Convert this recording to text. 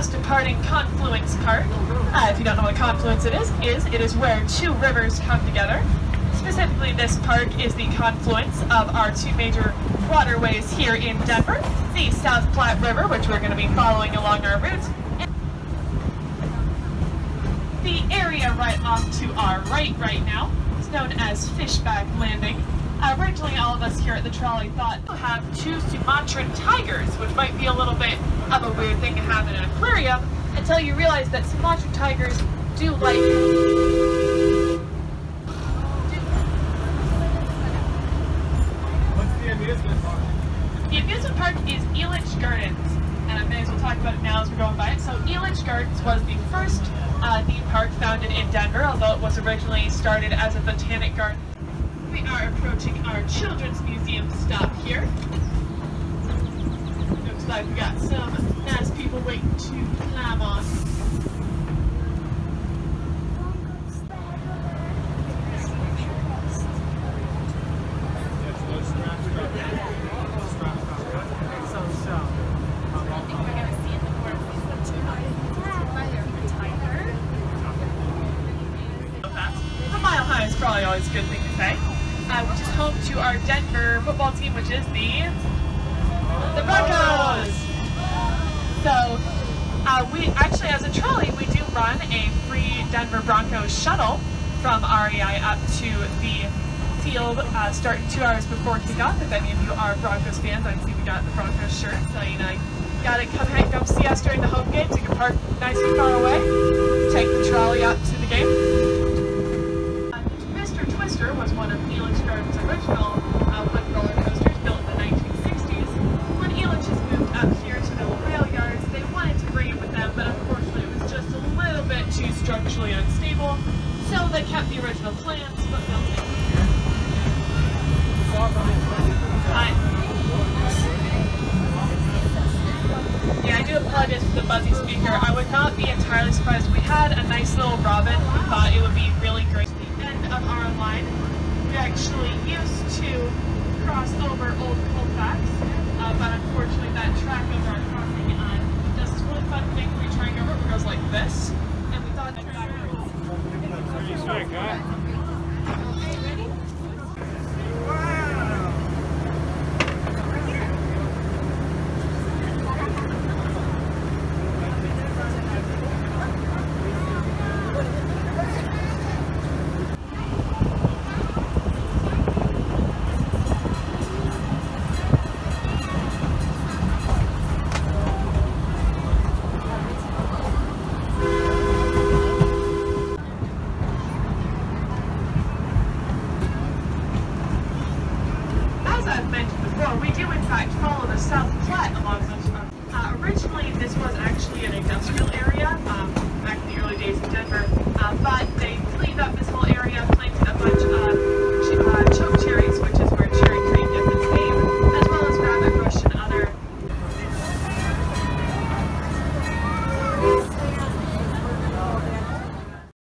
fast departing Confluence Park. If you don't know what confluence it is where two rivers come together. Specifically, this park is the confluence of our two major waterways here in Denver, the South Platte River, which we're going to be following along our route, and the area right off to our right now is known as Fishback Landing. Originally, all of us here at the Trolley thought we'll have two Sumatran tigers, which might be a little bit of a weird thing to have in an aquarium, until you realize that Sumatran tigers do like... What's the amusement park? The amusement park is Elitch Gardens, and I may as well talk about it now as we're going by it. So Elitch Gardens was the first theme park founded in Denver, although it was originally started as a botanic garden. We are approaching our children's museum stop here. Looks like we got some nice people waiting to climb on. The Mile High is probably always a good thing to say. Which is home to our Denver football team, which is the Broncos. So we actually, as a trolley, we do run a free Denver Broncos shuttle from REI up to the field starting 2 hours before kickoff. If any of you are Broncos fans, I see we got the Broncos shirt, so you know, got to come see us during the home games. You can park nice and far away, take the trolley out to the game. Was one of Elitch Garden's original wooden roller coasters built in the 1960s. When Elitch has moved up here to the rail yards, they wanted to bring it with them, but unfortunately it was just a little bit too structurally unstable, so they kept the original plans but built it. Yeah, I do apologize for the buzzy speaker. I would not be entirely surprised. We had a nice little robin who thought it would be really great. Of our line, we actually used to cross over old Colfax, but unfortunately that track over our crossing does this really fun thing where you try and go over, it goes like this, and we thought that Pretty sick, huh? Okay, ready? We do in fact follow the South Platte along those. Originally this was actually an industrial